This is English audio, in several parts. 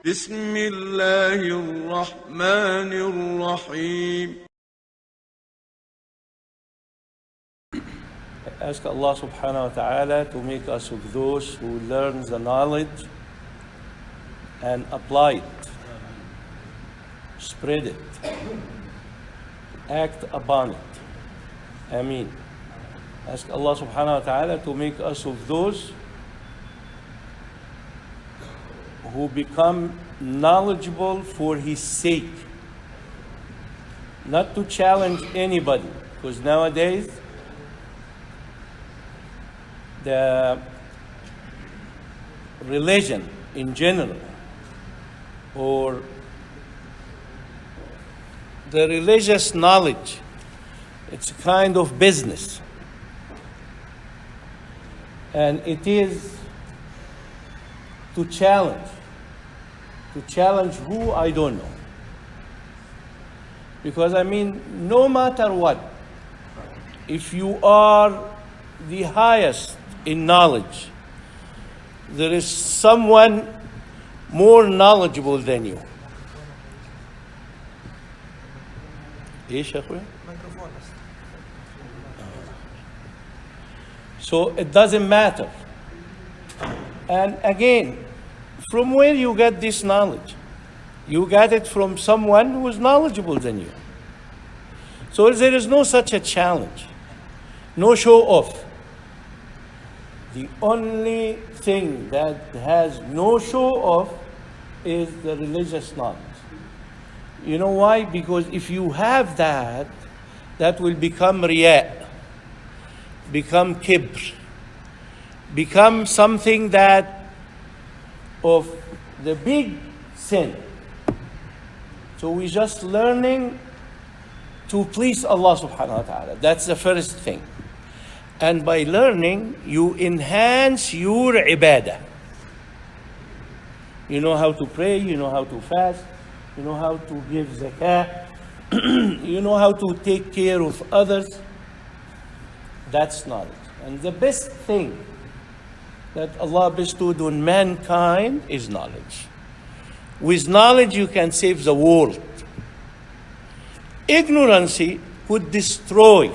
بسم الله الرحمن الرحيم. Ask Allah subhanahu wa ta'ala to make us of those who learn the knowledge and apply it, spread it, act upon it. Ameen. Ask Allah subhanahu wa ta'ala to make us of those who become knowledgeable for His sake, not to challenge anybody, because nowadays the religion in general, or the religious knowledge, it's a kind of business. And it is to challenge. To challenge who, I don't know. Because no matter what, if you are the highest in knowledge, there is someone more knowledgeable than you. So it doesn't matter. And again, from where you get this knowledge? You get it from someone who is knowledgeable than you. So there is no such a challenge, no show off. The only thing that has no show off is the religious knowledge. You know why? Because if you have that, that will become riya, become kibr, become something that of the big sin. So we're just learning to please Allah subhanahu wa ta'ala. That's the first thing. And by learning, you enhance your ibadah. You know how to pray, you know how to fast, you know how to give zakah, you know how to take care of others. That's knowledge. And the best thing that Allah bestowed on mankind is knowledge. With knowledge, you can save the world. Ignorance could destroy.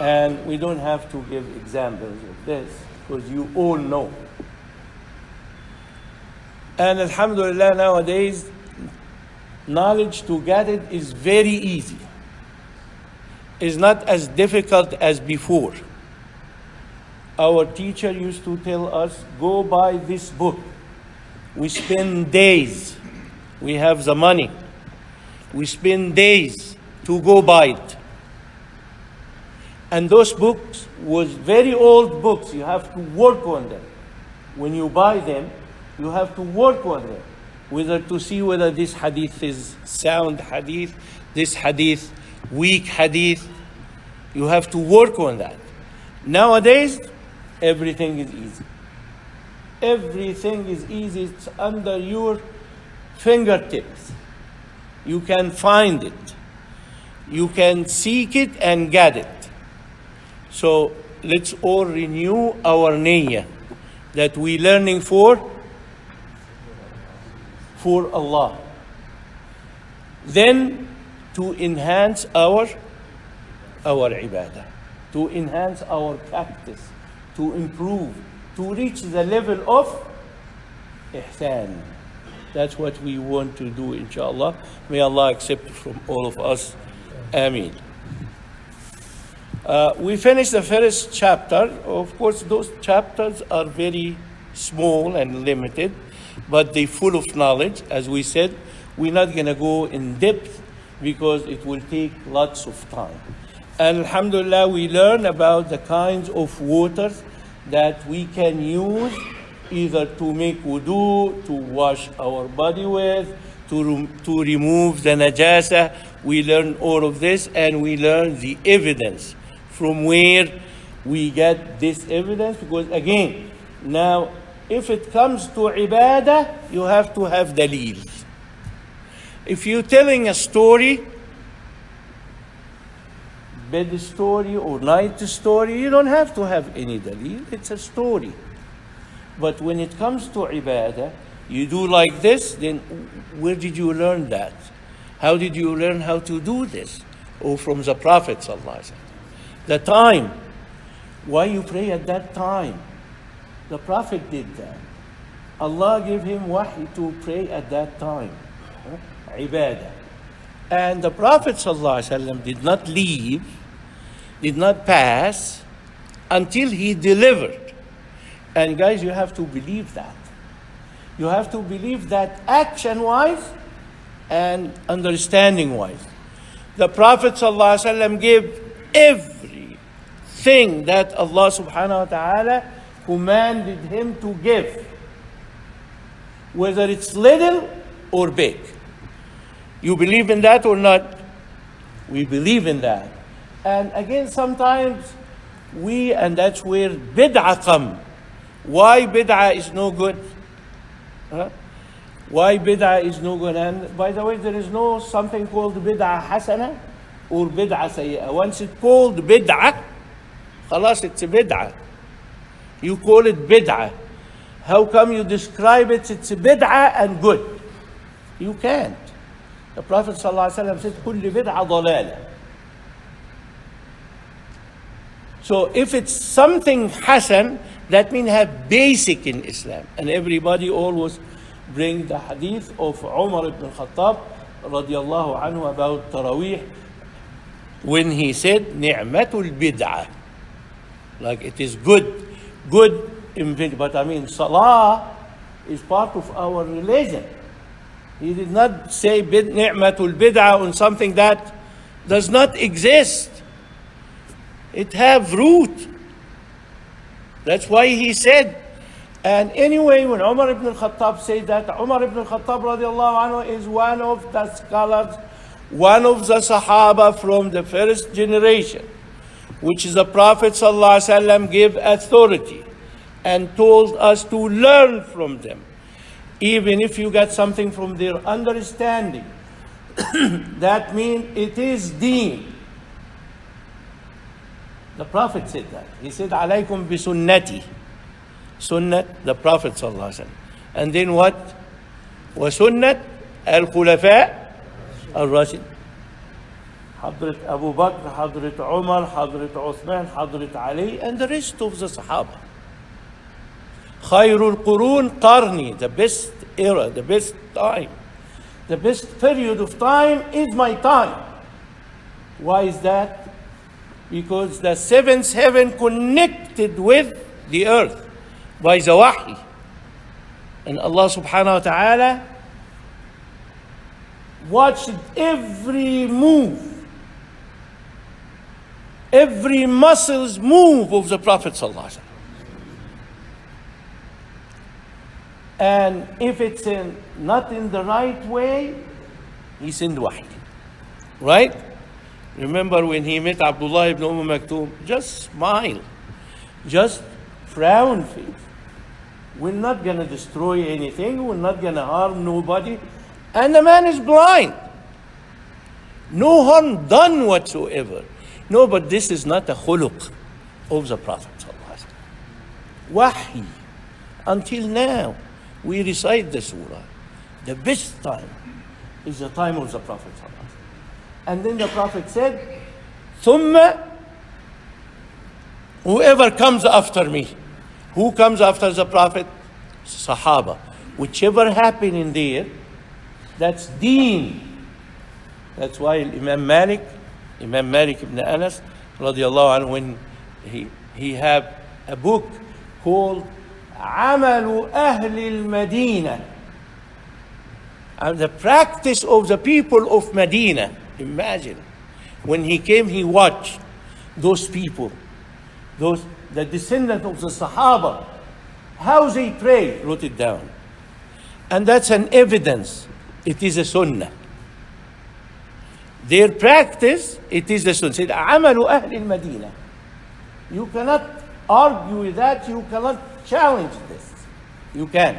And we don't have to give examples of this, because you all know. And alhamdulillah, nowadays, knowledge to get it is very easy. It's not as difficult as before. Our teacher used to tell us, go buy this book. We spend days. We have the money. We spend days to go buy it. And those books was very old books. You have to work on them. When you buy them, you have to work on them. Whether to see whether this hadith is sound hadith, this hadith, weak hadith. You have to work on that. Nowadays, everything is easy. Everything is easy. It's under your fingertips. You can find it. You can seek it and get it. So let's all renew our niyyah that we're learning for Allah. Then to enhance our ibadah, to enhance our practice, to improve, to reach the level of ihsan. That's what we want to do, inshallah. May Allah accept from all of us. Ameen. We finished the first chapter. Of course, those chapters are very small and limited, but they're full of knowledge. As we said, we're not going to go in depth because it will take lots of time. And alhamdulillah, we learn about the kinds of waters that we can use either to make wudu, to wash our body with, to remove the najasa. We learn all of this, and we learn the evidence from where we get this evidence. Because again, now if it comes to ibadah, you have to have dalil. If you're telling a story, bed story or night story, you don't have to have any dalil. It's a story. But when it comes to ibadah, you do like this, then where did you learn that? How did you learn how to do this? Oh, from the Prophet sallallahu alaihi wasallam. The time. Why you pray at that time? The Prophet did that. Allah gave him wahy to pray at that time. Ibadah. And the Prophet sallallahu alaihi wasallam did not leave, did not pass until he delivered. And guys, you have to believe that. You have to believe that action-wise and understanding-wise. The Prophet ﷺ gave everything that Allah subhanahu wa ta'ala commanded him to give, whether it's little or big. You believe in that or not? We believe in that. And again, sometimes and that's where bid'ah come. Why bid'ah is no good? Huh? Why bid'ah is no good? And by the way, there is no something called bid'ah hasana or bid'ah sayyi'ah. Once it's called bid'ah, khalas, it's a bid'ah. You call it bid'ah. How come you describe it? It's a bid'ah and good. You can't. The Prophet ﷺ said, كل بدعة ضلالة. So if it's something hasan, that means have basic in Islam. And everybody always bring the hadith of Umar ibn Khattab radiallahu anhu about Taraweeh, when he said, ni'matul bid'ah. Like it is good in bid'ah. But I mean, salah is part of our religion. He did not say ni'matul bid'ah on something that does not exist. It have root. That's why he said. And anyway, when Umar ibn al-Khattab said that, Umar ibn al-Khattab radiallahu anhu is one of the scholars, one of the Sahaba from the first generation, which is the Prophet sallallahu alaihi wasallam gave authority and told us to learn from them. Even if you get something from their understanding, that means it is deen. The Prophet said that. He said, alaykum bi sunnati. Sunnat, the Prophet sallallahu alaihi wasallam. And then what? Wa sunnat al-khulafa al-rashid. Hadrat Abu Bakr, Hadrat Umar, Hadrat Uthman, Hadrat Ali, and the rest of the Sahaba. Khayrul Qurun Qarni, the best era, the best time. The best period of time is my time. Why is that? Because the seventh heaven connected with the earth by the wahi. And Allah subhanahu wa ta'ala watched every move, every muscle's move of the Prophet sallallahu alaihi wasallam. And if it's not in the right way, he sent wahi. Right? Remember when he met Abdullah ibn Maktoum, just smile, just frown face. We're not going to destroy anything, we're not going to harm nobody. And the man is blind. No harm done whatsoever. No, but this is not a khuluq of the Prophet. Wahi. Until now, we recite the surah. The best time is the time of the Prophet. And then the Prophet said, Thumma, whoever comes after me. Who comes after the Prophet? Sahaba. Whichever happened in there, that's deen. That's why Imam Malik ibn Anas, radiallahu anhu, when he have a book called Amalu Ahli al-Madinah, and the practice of the people of Medina. Imagine, when he came, he watched those people, the descendants of the Sahaba, how they pray, wrote it down. And that's an evidence. It is a sunnah. Their practice, it is a sunnah. Said, Amalu Ahli al-Madinah. You cannot argue with that. You cannot challenge this. You can't.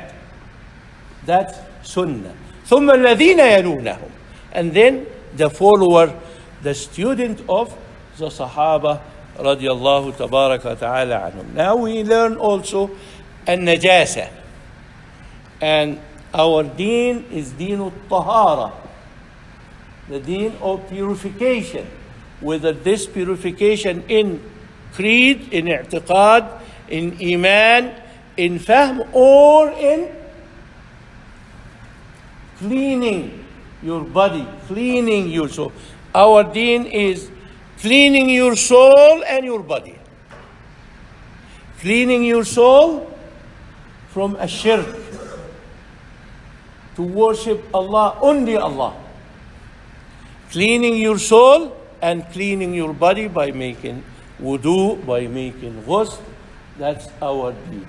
That's sunnah. ثم الذين يلونهم. And then the follower, the student of the Sahaba radiallahu tabaraka ta'ala anhum. Now we learn also النجاسة. And our deen is deen al-tahara, the deen of purification, whether this purification in creed, in i'tiqad, in iman, in fahm, or in cleaning your body, cleaning your soul. Our deen is cleaning your soul and your body. Cleaning your soul from a shirk, to worship Allah, only Allah. Cleaning your soul and cleaning your body by making wudu, by making ghusl. That's our deen.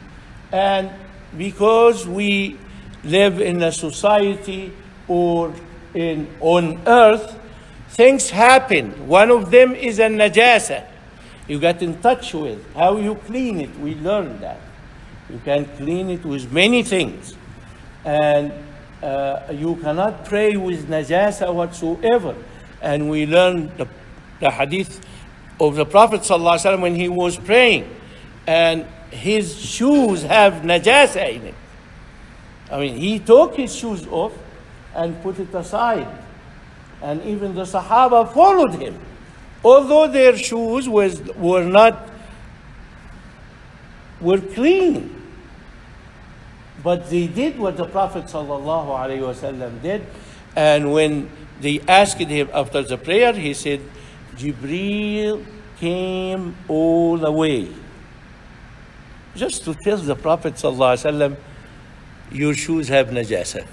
And because we live in a society or on earth, things happen. One of them is a najasa. You get in touch with how you clean it. We learned that. You can clean it with many things. And you cannot pray with najasa whatsoever. And we learned the hadith of the Prophet ﷺ when he was praying. And his shoes have najasa in it. I mean, he took his shoes off and put it aside. And even the Sahaba followed him. Although their shoes were clean. But they did what the Prophet ﷺ did. And when they asked him after the prayer, he said, Jibreel came all the way. Just to tell the Prophet ﷺ, your shoes have najasa.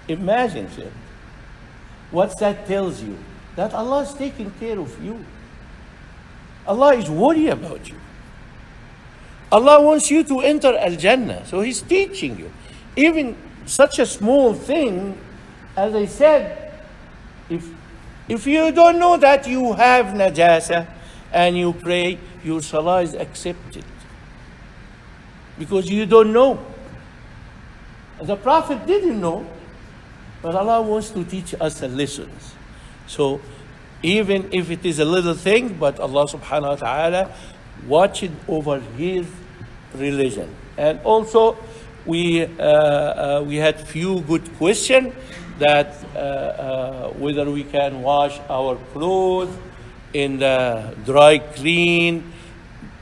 Imagine it. What that tells you? That Allah is taking care of you. Allah is worried about you. Allah wants you to enter Al-Jannah, so He's teaching you. Even such a small thing, as I said, if you don't know that you have najasa and you pray, your salah is accepted. Because you don't know. The Prophet didn't know, but Allah wants to teach us the lessons. So even if it is a little thing, but Allah subhanahu wa ta'ala watching over His religion. And also we had few good questions that whether we can wash our clothes in the dry clean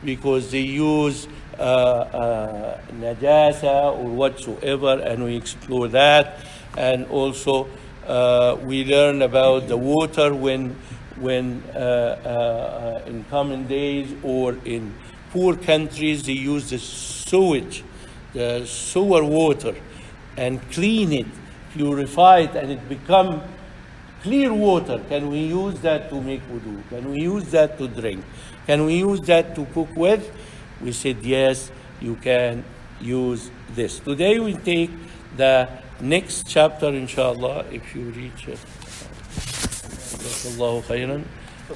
because they use najasa or whatsoever, and we explore that. And also we learn about the water when in common days or in poor countries they use the sewage, the sewer water, and clean it, purify it, and it become clear water. Can we use that to make wudu? Can we use that to drink? Can we use that to cook with? We said yes, you can use this. Today we take the next chapter, inshallah, if you reach it. Jazakallahu khairan.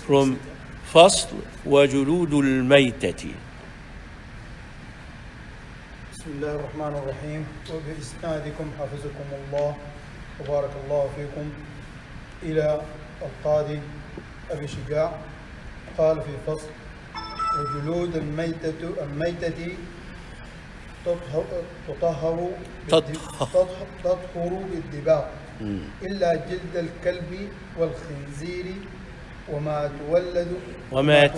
From فصل وجلود الميتة. بسم الله الرحمن الرحيم وبإسنادكم حفظكم الله وبارك الله فيكم إلى القاضي أبي شجاع. قال في فصل وجلود الميتة تطهر بالدباغ إلا جلد الكلب والخنزير وما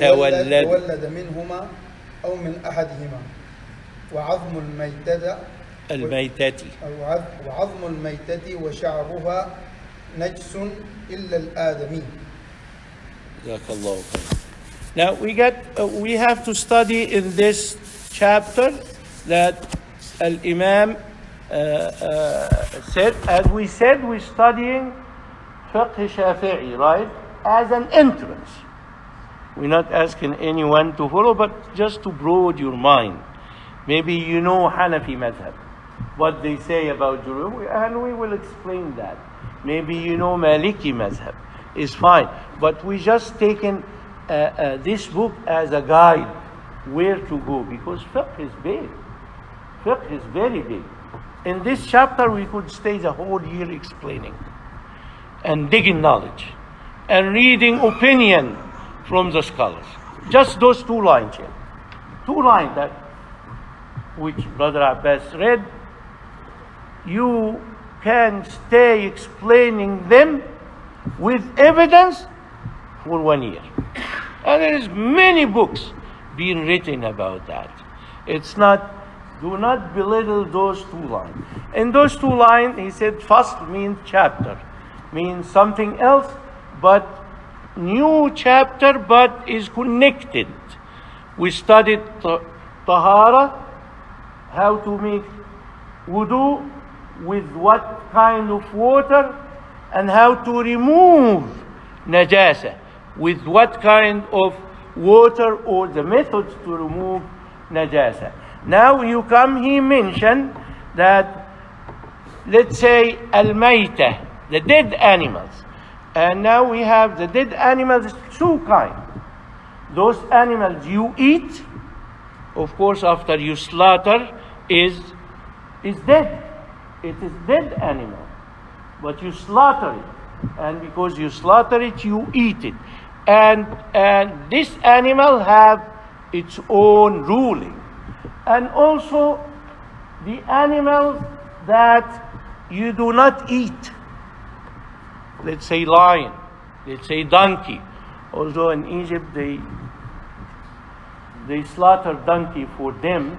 تولد منهما أو من أحدهما وعظم الميتة وشعرها نجس إلا الآدمي. جزاك الله خير. Now we have to study in this chapter that Al-Imam said, as we said, we're studying Fiqh Shafi'i, right? As an entrance. We're not asking anyone to follow, but just to broaden your mind. Maybe you know Hanafi madhab, what they say about Juru, and we will explain that. Maybe you know Maliki madhab, is fine. But we just taken this book as a guide where to go, because fiqh is big. Fiqh is very big. In this chapter we could stay the whole year explaining and digging knowledge and reading opinion from the scholars. Just those 2 lines here. 2 lines that which Brother Abbas read, you can stay explaining them with evidence for 1 year. And there is many books being written about that. It's not, do not belittle those 2 lines. In those 2 lines, he said fasl means chapter, means something else, but new chapter, but is connected. We studied tahara, how to make wudu, with what kind of water, and how to remove najasa, with what kind of water, or the methods to remove najasa. Now you come, he mentioned that, let's say, al-mayta, the dead animals. And now we have the dead animals, 2 kinds. Those animals you eat, of course, after you slaughter, is dead. It is dead animal, but you slaughter it, and because you slaughter it, you eat it, and this animal have its own ruling, and also the animals that you do not eat. Let's say lion, let's say donkey. Although in Egypt they slaughter donkey for them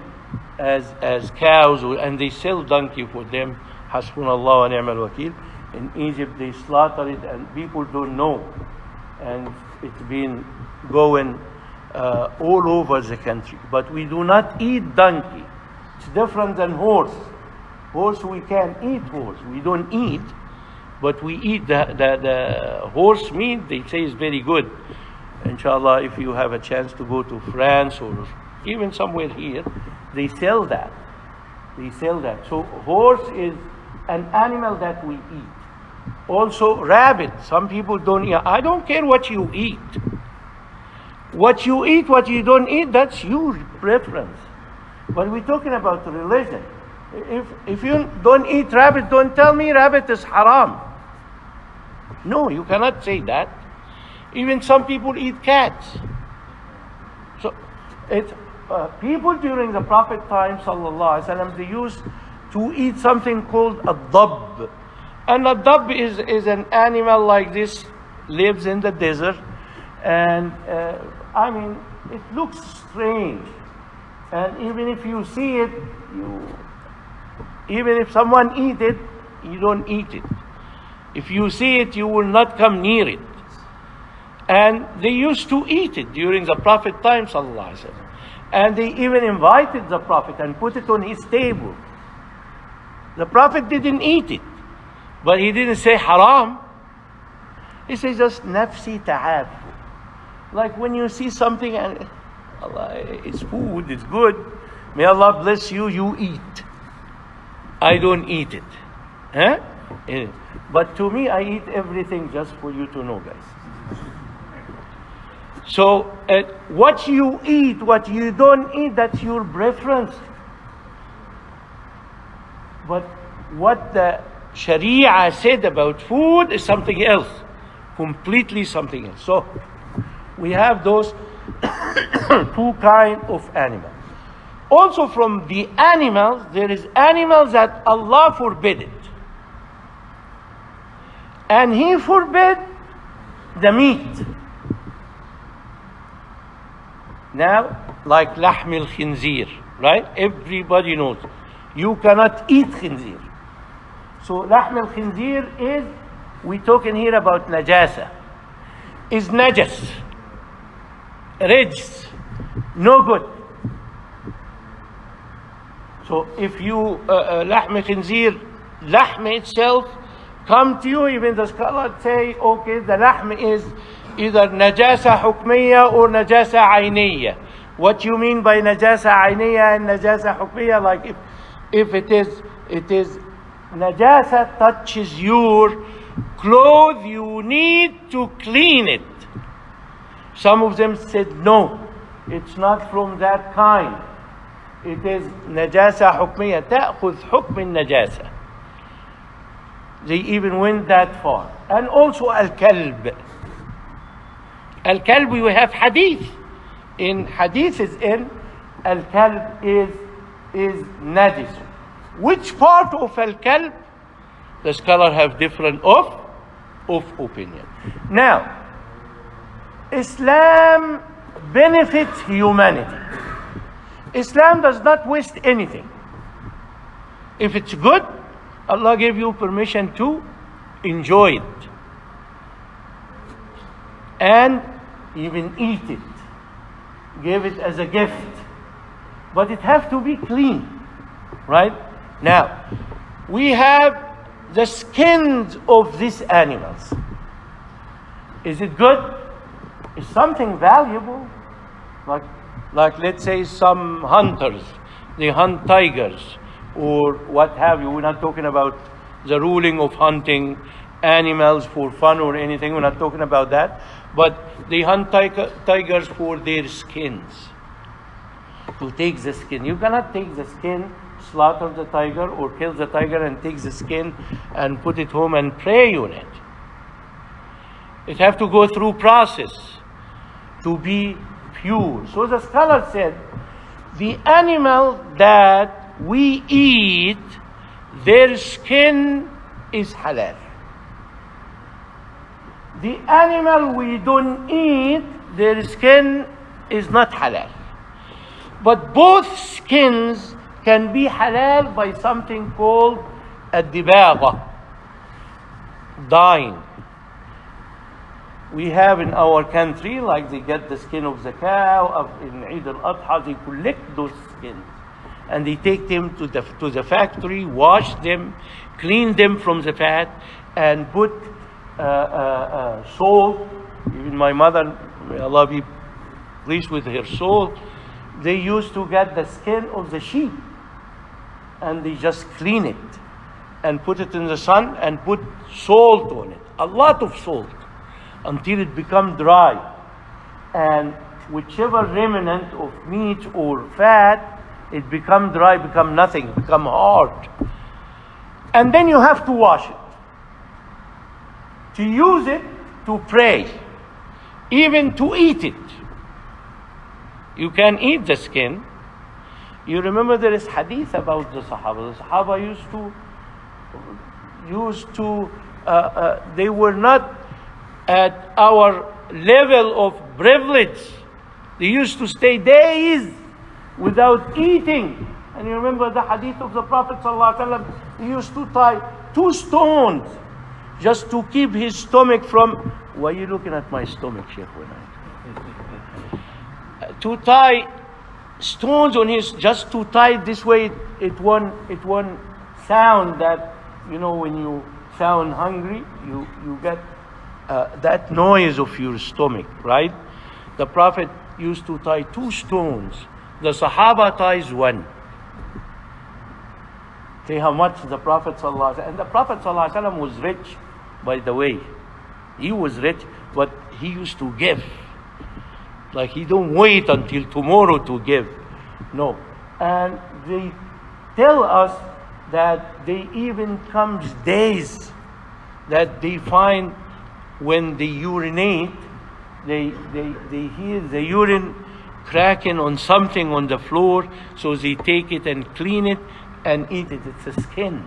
as cows, and they sell donkey for them. Hasbunallah wa ni'mal wakil. In Egypt they slaughter it, and people don't know, and it's been going all over the country. But we do not eat donkey. It's different than horse. Horse, we can eat horse. We don't eat, but we eat the horse meat. They say is very good. Inshallah, if you have a chance to go to France or even somewhere here, they sell that. They sell that. So horse is an animal that we eat. Also rabbit. Some people don't eat. I don't care what you eat. What you eat, what you don't eat, that's your preference. But we're talking about religion. If you don't eat rabbit, don't tell me rabbit is haram. No, you cannot say that. Even some people eat cats. So it's people during the Prophet time, sallallahu alaihi wasallam, they used to eat something called a dab. And a dab is an animal like this, lives in the desert, and I mean, it looks strange. And even if you see it, even if someone eat it, you don't eat it. If you see it, you will not come near it. And they used to eat it during the Prophet time, sallallahu alaihi wasallam. And they even invited the Prophet and put it on his table. The Prophet didn't eat it, but he didn't say haram. He said just nafsi ta'ab. Like when you see something and Allah, it's food, it's good. May Allah bless you, you eat. I don't eat it. Huh? But to me, I eat everything, just for you to know, guys. So, what you eat, what you don't eat, that's your preference. But what the Sharia said about food is something else. Completely something else. So, we have those 2 kinds of animals. Also from the animals, there is animals that Allah forbid it. And He forbid the meat. Now, like lahm al-khinzir, right? Everybody knows. You cannot eat khinzir. So lahm al-khinzir is, we're talking here about najasa. Is najas. Rijs. No good. So if you, lahm khinzir, lahm itself, come to you, even the scholars say, okay, the lahm is either najasa hukmiya or najasa ayniya. What you mean by najasa ayniya and najasa hukmiya? Like if it is najasa touches your clothes, you need to clean it. Some of them said no, it's not from that kind. It is najasa hukmiya, ta'khudh hukm al-najasa. They even went that far. And also al-kalb. Al-kalb, we have hadith. In hadith is in, al-kalb is is najis. Which part of al-kalb? The scholars have different of opinion. Now, Islam benefits humanity. Islam does not waste anything. If it's good, Allah gave you permission to enjoy it and even eat it. Give it as a gift. But it has to be clean. Right? Now, we have the skins of these animals. Is it good? Is something valuable? Like let's say some hunters, they hunt tigers or what have you. We're not talking about the ruling of hunting animals for fun or anything. We're not talking about that. But they hunt tigers for their skins. To take the skin. You cannot take the skin, slaughter the tiger or kill the tiger and take the skin and put it home and pray on it. It have to go through process to be pure. So the scholar said, the animal that we eat, their skin is halal. The animal we don't eat, their skin is not halal. But both skins can be halal by something called ad-dibagha, dyeing. We have in our country, like they get the skin of the cow, in Eid al-Adha, they collect those skins. And they take them to the factory, wash them, clean them from the fat, and put salt. Even my mother, may Allah be pleased with her soul, they used to get the skin of the sheep and they just clean it and put it in the sun and put salt on it, a lot of salt, until it becomes dry. And whichever remnant of meat or fat, it becomes dry, become nothing, become hard. And then you have to wash it. To use it to pray, even to eat it. You can eat the skin. You remember there is hadith about the Sahaba. The Sahaba they were not at our level of privilege. They used to stay days without eating. And you remember the hadith of the Prophet ﷺ, he used to tie 2 stones just to keep his stomach from... Why are you looking at my stomach, Sheikh? To tie stones on his, just to tie this way, it won't sound that, you know, when you sound hungry, you get that noise of your stomach, right? The Prophet used to tie 2 stones. The Sahaba ties 1. See how much the Prophet ﷺ, and the Prophet ﷺ was rich, by the way. He was rich, but he used to give. Like he don't wait until tomorrow to give. No. And they tell us that they even comes days that they find when they urinate, they hear the urine cracking on something on the floor, so they take it and clean it and eat it. It's a skin.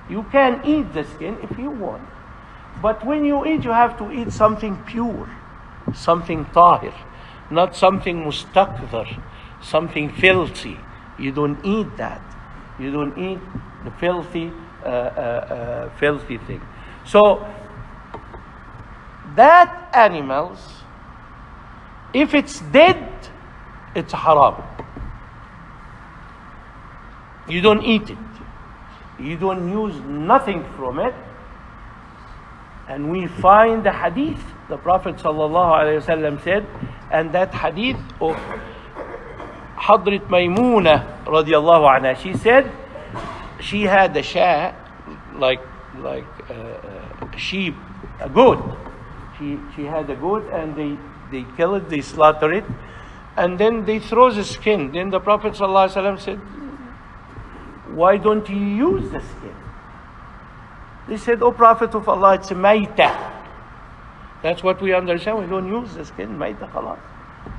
You can eat the skin if you want. But when you eat, you have to eat something pure, something tahir, not something mustakdhar, something filthy. You don't eat that. You don't eat the filthy thing. So, that animals, if it's dead, it's haram. You don't eat it. You don't use nothing from it. And we find the hadith, the Prophet ﷺ said, and that hadith of Hadrat Maymuna radiallahu anha, she said, she had a shah, like a sheep, a goat. She had a goat, and they kill it, they slaughter it, and then they throw the skin. Then the Prophet ﷺ said, why don't you use the skin? They said, oh Prophet of Allah, it's a maita. That's what we understand. We don't use the skin, maita khalas.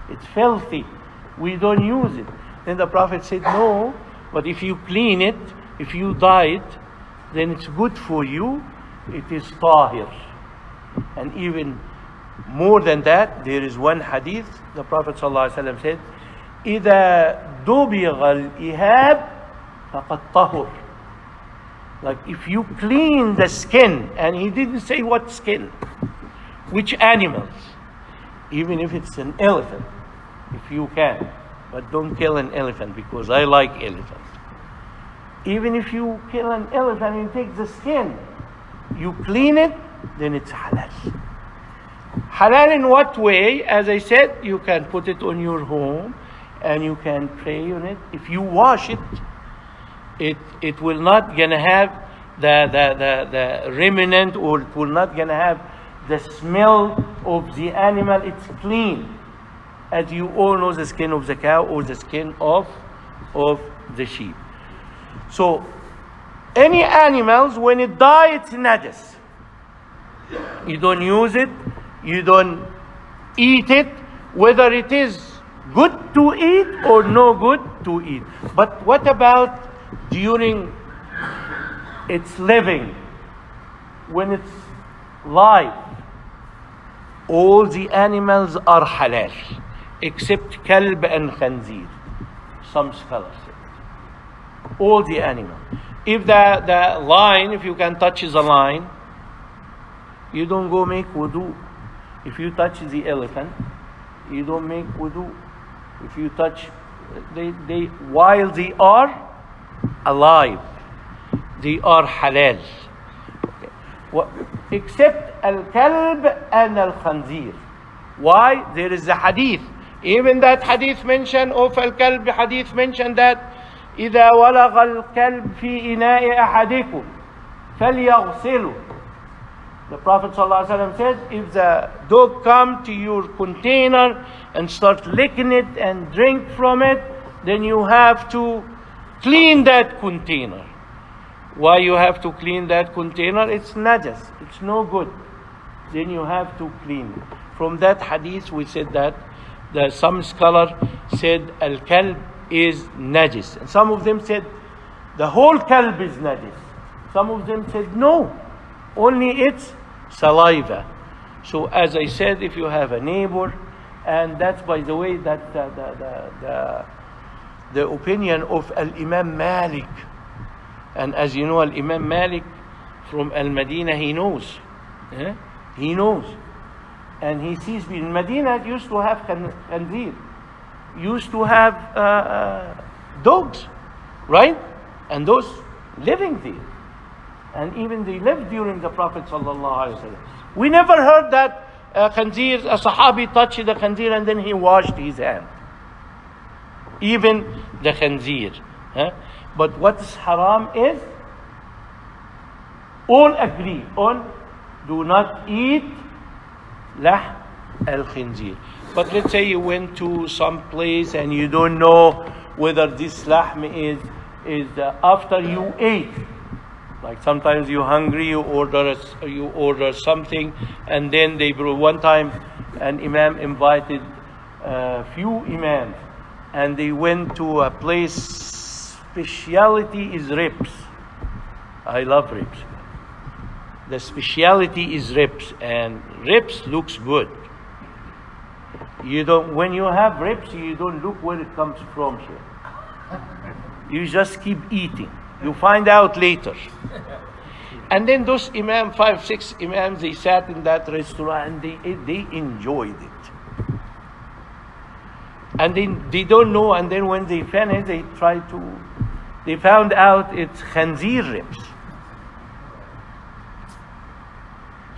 It's filthy. We don't use it. Then the Prophet said, no, But if you clean it, if you dye it, then it's good for you. It is tahir. And even more than that, there is one hadith, the Prophet ﷺ said, إِذَا دُبِغَ الْإِهَابِ فَقَدْ طَهُرْ. Like if you clean the skin, and he didn't say what skin, which animals, even if it's an elephant, if you can, but don't kill an elephant because I like elephants. Even if you kill an elephant and take the skin, you clean it, then it's halal. Halal in what way? As I said, you can put it on your home and you can pray on it. If you wash it, it will not gonna have the remnant, or it will not gonna have the smell of the animal. It's clean. As you all know, the skin of the cow or the skin of the sheep. So any animals, when it dies, it's najas. You don't use it, you don't eat it, whether it is good to eat or no good to eat. But what about during its living, when it's live? All the animals are halal, except kalb and khanzir. Some scholars say all the animals. If the lion, if you can touch the lion, you don't go make wudu. If you touch the elephant, you don't make wudu. If you touch, they while they are alive, they are halal. Okay. Except al-kalb and al-khanzir. Why? There is a hadith. Even that hadith mentioned of al-kalb, hadith mentioned that إذا ولغ الكلب في إناء أحدكم فليغسله. The Prophet ﷺ said, if the dog come to your container and start licking it and drink from it, then you have to clean that container. Why you have to clean that container? It's najas, it's no good. Then you have to clean it. From that hadith we said that some scholar said al-kalb is najis. And some of them said the whole kalb is najis. Some of them said no, only its saliva. So as I said, if you have a neighbor, and that's by the way that the opinion of Al-Imam Malik. And as you know, Al-Imam Malik from Al-Madinah, he knows. He knows. And he sees, in Medina used to have khanzir, used to have dogs, right? And those living there. And even they lived during the Prophet ﷺ. We never heard that a Sahabi touched the khanzir and then he washed his hand. Even the khanzir. But what's haram is, all agree on, do not eat lahm al-khinzir. But let's say you went to some place and you don't know whether this lahm is after you ate. Like sometimes you're hungry, you order something, and then they brought. One time an imam invited a few imams, and they went to a place. Speciality is ribs. I love ribs. The speciality is ribs, and ribs looks good. You don't, when you have ribs, you don't look where it comes from here. You just keep eating. You find out later. And then those imams, 5, 6 imams, they sat in that restaurant and they enjoyed it. And they don't know, and then when they finish, they found out it's khanzir ribs.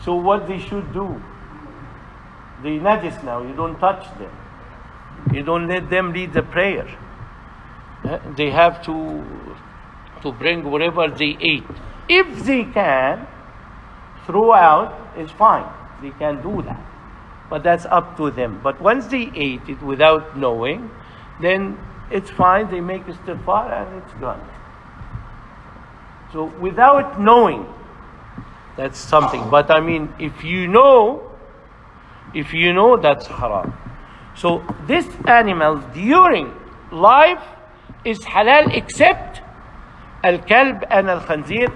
So what they should do? They najis now, you don't touch them. You don't let them lead the prayer. They have to bring whatever they ate. If they can throw out, it's fine. They can do that. But that's up to them. But once they ate it without knowing, then it's fine. They make istighfar and it's gone. So without knowing, that's something. But I mean, if you know, that's haram. So this animal during life, is halal except al-kalb and al-khanzir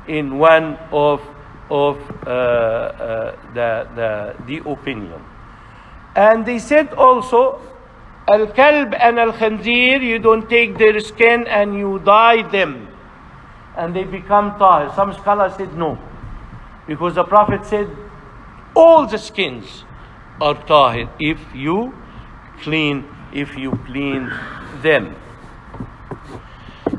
in one of the opinion. And they said also, al-kalb and al-khanzir, you don't take their skin and you dye them and they become tahir. Some scholars said no, because the Prophet said all the skins are tahir if you clean them.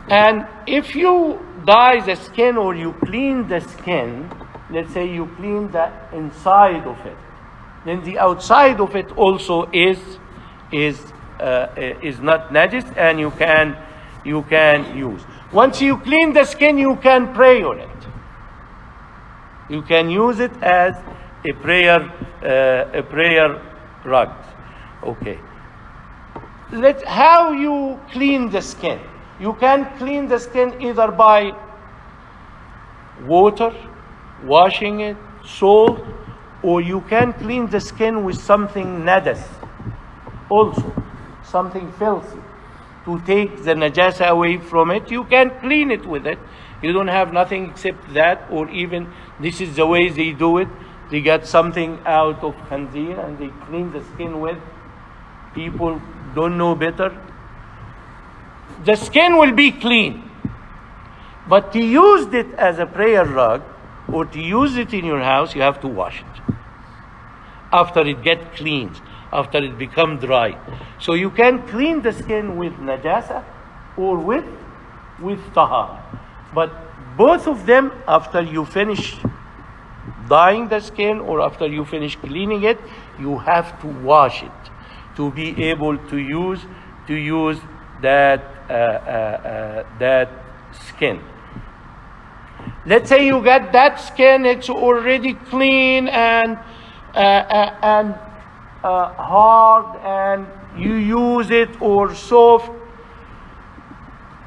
And if you dye the skin or you clean the skin, let's say you clean the inside of it, then the outside of it also is not najis, and you can use. Once you clean the skin, you can pray on it. You can use it as a prayer rug. Okay. How you clean the skin? You can clean the skin either by water, washing it, salt, or you can clean the skin with something najas, also something filthy, to take the najasa away from it. You can clean it with it. You don't have nothing except that, or even this is the way they do it. They get something out of khanzir and they clean the skin with. People don't know better. The skin will be clean, but to use it as a prayer rug or to use it in your house, you have to wash it after it gets cleaned, after it becomes dry. So you can clean the skin with najasa or with tahara. But both of them, after you finish dyeing the skin or after you finish cleaning it, you have to wash it to be able to use that skin. Let's say you get that skin, it's already clean and hard, and you use it or soft.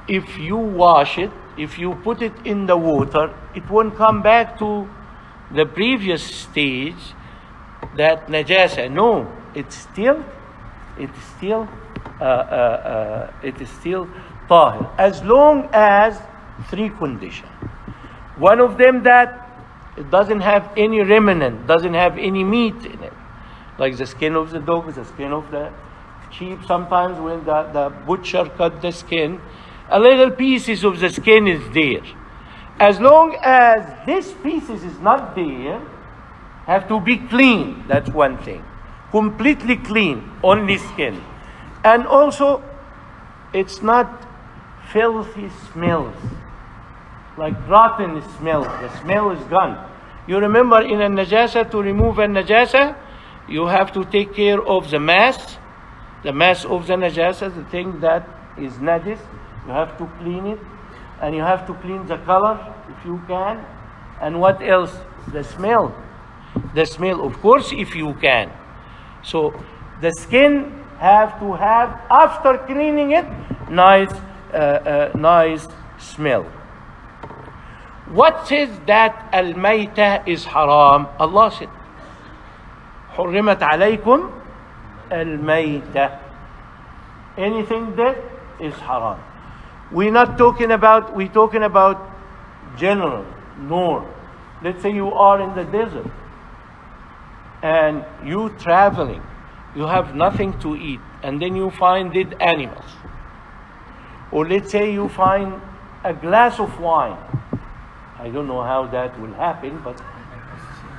If you wash it, if you put it in the water, it won't come back to the previous stage, that najasa. No, it's still tahir, as long as three conditions. One of them, that it doesn't have any remnant, doesn't have any meat in it, like the skin of the dog, the skin of the sheep. Sometimes when the butcher cut the skin, a little pieces of the skin is there. As long as this pieces is not there, have to be clean. That's one thing. Completely clean, only skin. And also, it's not filthy smells, like rotten smell. The smell is gone. You remember in a najasa, to remove a najasa, you have to take care of the mass of the najasa, the thing that is najis. You have to clean it, and you have to clean the color if you can. And what else? The smell. The smell, of course, if you can. So the skin have to have, after cleaning it, nice smell. What says that al-mayta is haram? Allah said, حرمت عليكم الميتة. Anything dead is haram. We're talking about general, norm. Let's say you are in the desert and you traveling, you have nothing to eat, and then you find dead animals. Or let's say you find a glass of wine. I don't know how that will happen, but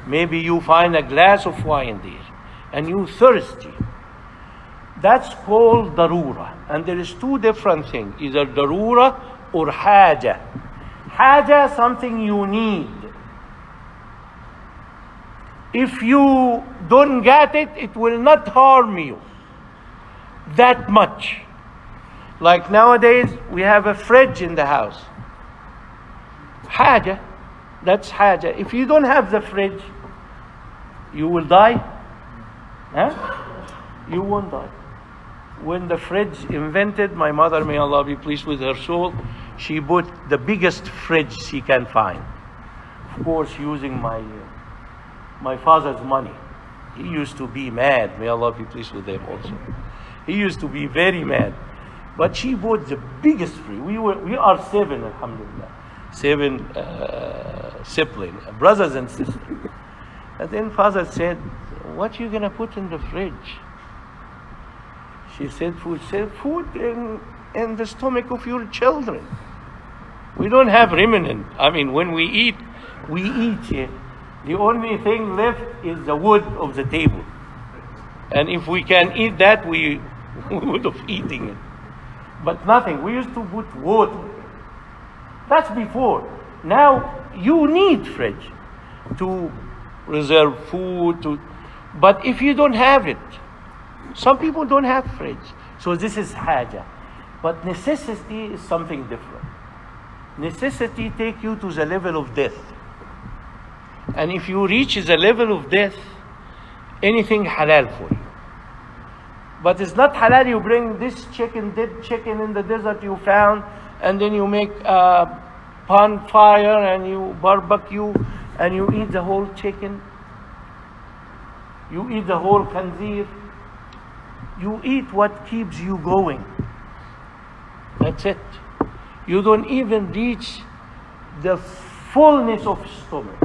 maybe you find a glass of wine there and you thirsty. That's called darura. And there is two different things, either darura or haja. Haja, something you need. If you don't get it, it will not harm you that much. Like nowadays, we have a fridge in the house. Haja, that's haja. If you don't have the fridge, you will die. Huh? You won't die. When the fridge invented, my mother, may Allah be pleased with her soul, she bought the biggest fridge she can find. Of course, using my father's money. He used to be mad. May Allah be pleased with them also. He used to be very mad. But she bought the biggest fridge. We are seven, alhamdulillah. Seven siblings, brothers and sisters. And then father said, what are you going to put in the fridge? She said, food. Said, food in the stomach of your children. We don't have remnant. I mean, when we eat it. The only thing left is the wood of the table. And if we can eat that, we would have eaten it. But nothing. We used to put water. That's before. Now you need fridge to reserve food. But if you don't have it, some people don't have fridge. So this is haja. But necessity is something different. Necessity take you to the level of death. And if you reach the level of death, anything halal for you. But it's not halal, you bring this dead chicken in the desert you found, and then you make a bonfire and you barbecue and you eat the whole chicken. You eat the whole khanzir. You eat what keeps you going. That's it. You don't even reach the fullness of stomach.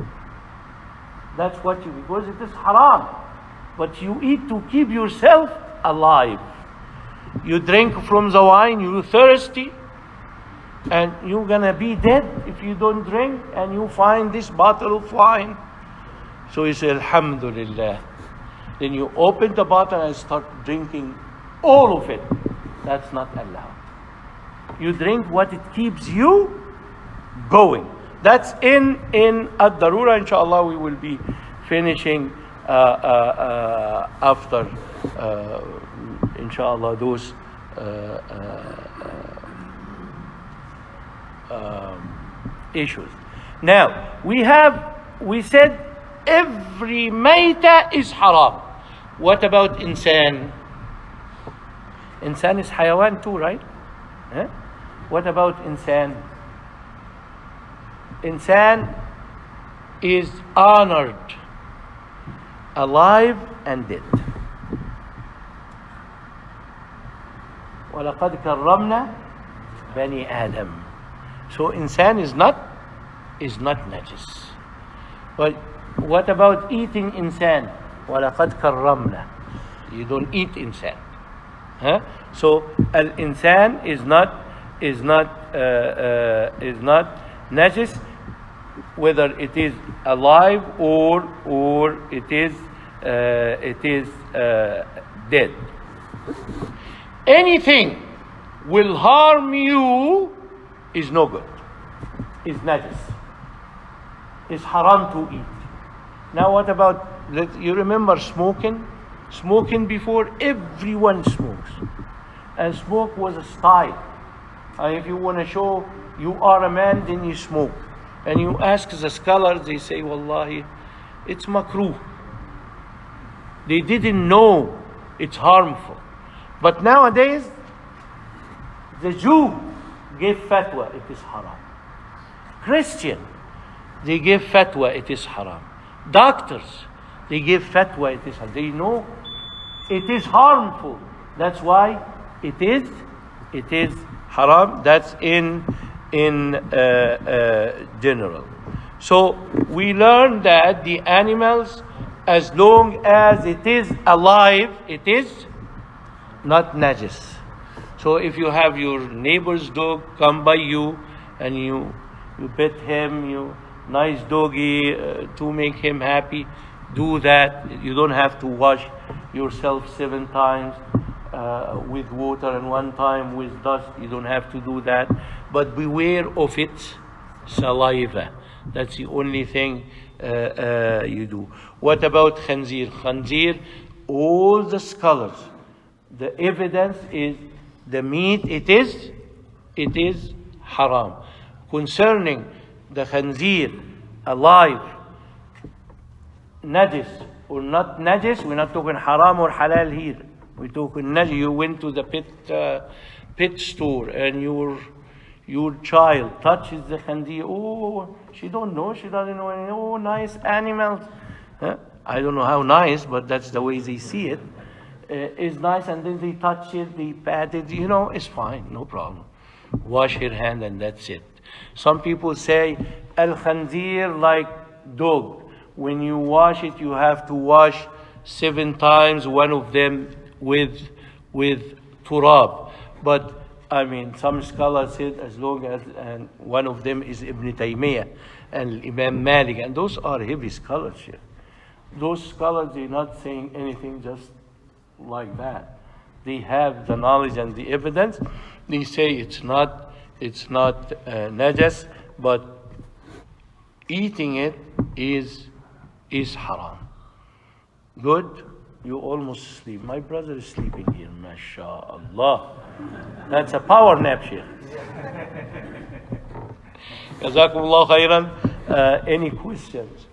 That's what you, because it is haram. But you eat to keep yourself alive. You drink from the wine, you're thirsty, and you're gonna be dead if you don't drink, and you find this bottle of wine. So you say, Alhamdulillah. Then you open the bottle and start drinking all of it. That's not allowed. You drink what it keeps you going. That's in Ad-Darura. Inshallah, we will be finishing after, inshallah, those issues. Now, we said every mayta is haram. What about insan? Insan is hayawan too, right? Huh? What about insan? Insan is honored, alive and dead. وَلَقَدْ كَرَّمْنَا بَنِي آدَمَ. So insan is not najis. But what about eating insan? وَلَقَدْ كَرَّمْنَا. You don't eat insan. Huh? So al-insan is not najis, whether it is alive or it is dead. Anything will harm you is no good. Is najis. Is haram to eat. Now what about, you remember smoking? Smoking before, everyone smokes. And smoke was a style. And if you want to show you are a man, then you smoke. And you ask the scholars, they say, Wallahi, it's makruh. They didn't know it's harmful. But nowadays, the Jew gave fatwa, it is haram. Christian, they give fatwa, it is haram. Doctors, they give fatwa, it is haram. They know it is harmful. That's why it is haram. That's in general. So we learn that the animals, as long as it is alive, it is not najis. So if you have your neighbor's dog come by you and you pet him, you nice doggy to make him happy, do that. You don't have to wash yourself 7 times with water and 1 time with dust. You don't have to do that. But beware of its saliva. That's the only thing you do. What about khanzir? Khanzir, all the scholars, the evidence is the meat, it is haram. Concerning the khanzir, alive, najis or not najis, we're not talking haram or halal here. We're talking najis. You went to the pet store and your child touches the khanzir. Oh, she don't know. She doesn't know any. Oh, nice animals. Huh? I don't know how nice, but that's the way they see it. is nice, and then they touch it, they pat it, you know, it's fine, no problem. Wash your hand and that's it. Some people say, al-khanzir like dog. When you wash it, you have to wash 7 times, one of them with turab. But I mean, some scholars said as long as, and one of them is Ibn Taymiyyah and Imam Malik, and those are heavy scholars here. Those scholars, they're not saying anything just like that. They have the knowledge and the evidence. They say it's not najas, but eating it is haram. Good? You almost sleep. My brother is sleeping here, mashallah. That's a power nap here. Jazakumullah khairan. Any questions?